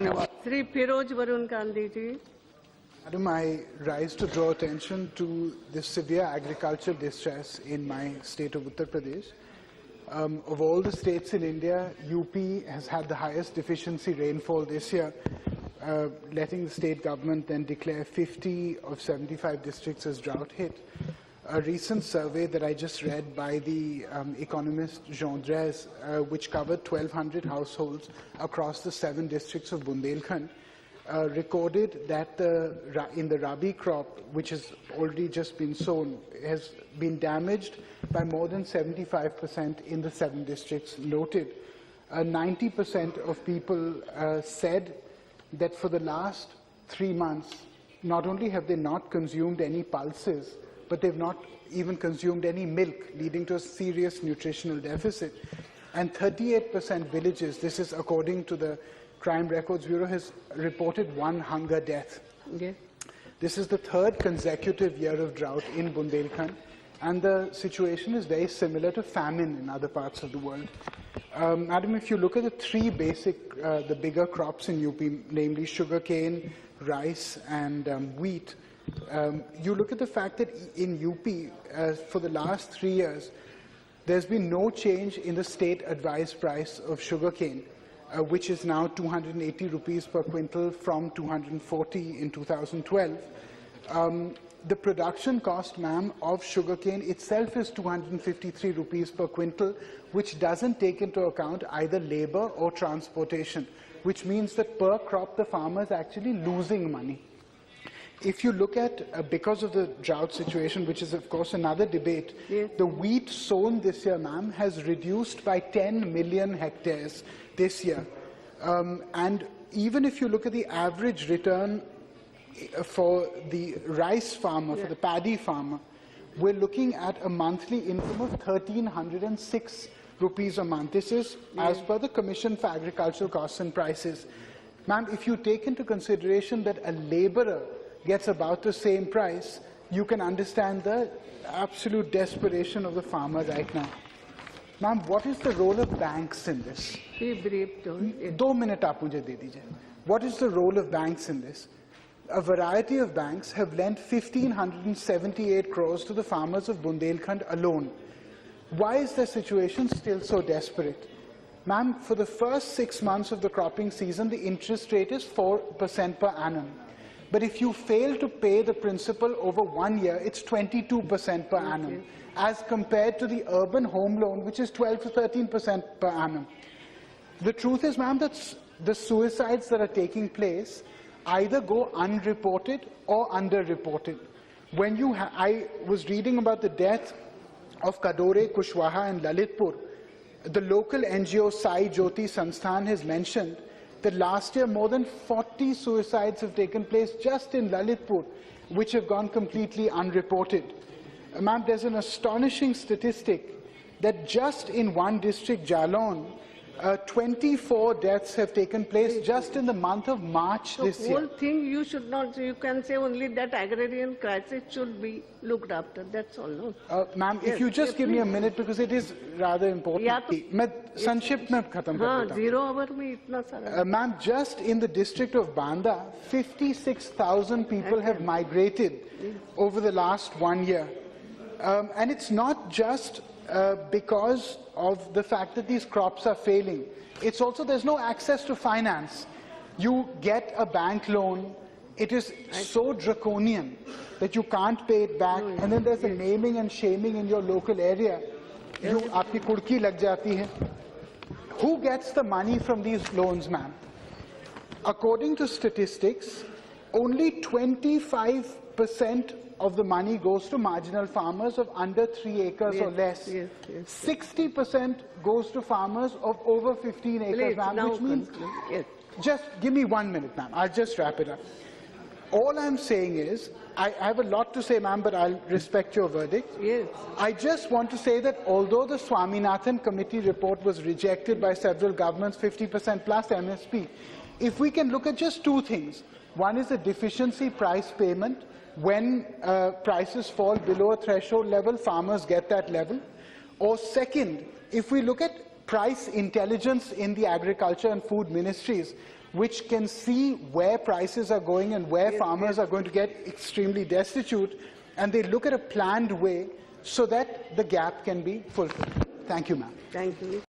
Shri Varun Gandhi ji. Madam, I rise to draw attention to the severe agricultural distress in my state of Uttar Pradesh. Of all the states in India, UP has had the highest deficiency rainfall this year, letting the state government then declare 50 of 75 districts as drought hit. A recent survey that I just read by the economist Jean Drèze, which covered 1,200 households across the 7 districts of Bundelkhand, recorded that in the Rabi crop, which has already just been sown, has been damaged by more than 75% in the 7 districts noted. 90% of people said that for the last 3 months, not only have they not consumed any pulses, but they've not even consumed any milk, leading to a serious nutritional deficit. And 38% villages, this is according to the Crime Records Bureau, has reported 1 hunger death. Okay. This is the 3rd consecutive year of drought in Bundelkhand, and the situation is very similar to famine in other parts of the world. Madam, if you look at the 3 basic, the bigger crops in UP, namely sugarcane, rice, and wheat, you look at the fact that in UP, for the last 3 years, there's been no change in the state advised price of sugarcane, which is now 280 rupees per quintal from 240 in 2012. The production cost, ma'am, of sugarcane itself is 253 rupees per quintal, which doesn't take into account either labor or transportation, which means that per crop the farmer is actually losing money. If you look at, because of the drought situation, which is of course another debate, yes, the wheat sown this year, ma'am, has reduced by 10 million hectares this year. And even if you look at the average return for the rice farmer, for the paddy farmer, we're looking at a monthly income of 1,306 rupees a month. This is as per the Commission for Agricultural Costs and Prices. Ma'am, if you take into consideration that a labourer gets about the same price, you can understand the absolute desperation of the farmer right now. Ma'am, what is the role of banks in this? Be brief, don't. 2 minutes aap mujhe de dijiye. What is the role of banks in this? A variety of banks have lent 1,578 crores to the farmers of Bundelkhand alone. Why is the situation still so desperate? Ma'am, for the first 6 months of the cropping season, the interest rate is 4% per annum. But if you fail to pay the principal over 1 year, it's 22% per annum, as compared to the urban home loan, which is 12 to 13% per annum. The truth is, ma'am, that the suicides that are taking place either go unreported or underreported. When I was reading about the death of Kadore, Kushwaha and Lalitpur, the local NGO Sai Jyoti Sansthan has mentioned that last year more than 40 suicides have taken place just in Lalitpur, which have gone completely unreported. Ma'am, there's an astonishing statistic that just in one district, Jalon, 24 deaths have taken place just in the month of March this year. The whole thing you should not, you can say only that agrarian crisis should be looked after, that's all. No? Ma'am, if you just give me a minute, because it is rather important. मैं संक्षिप्त में खत्म कर देता हूँ. 0 hour में इतना सारा. Ma'am, just in the district of Banda, 56,000 people have migrated over the last 1 year. And it's not just because of the fact that these crops are failing. It's also there's no access to finance. You get a bank loan, it is so draconian that you can't pay it back, and then there's a naming and shaming in your local area. Aapki kurki lag jati hai. Who gets the money from these loans, ma'am? According to statistics, only 25% of the money goes to marginal farmers of under 3 acres or less. 60% goes to farmers of over 15 acres, ma'am, which means... Just give me 1 minute, ma'am. I'll just wrap it up. All I'm saying is, I have a lot to say, ma'am, but I'll respect your verdict. I just want to say that although the Swaminathan committee report was rejected by several governments, 50% plus MSP, if we can look at just 2 things. One is the deficiency price payment. When prices fall below a threshold level, farmers get that level. Or second, if we look at price intelligence in the agriculture and food ministries, which can see where prices are going and where farmers are going to get extremely destitute, and they look at a planned way so that the gap can be fulfilled. Thank you, ma'am. Thank you.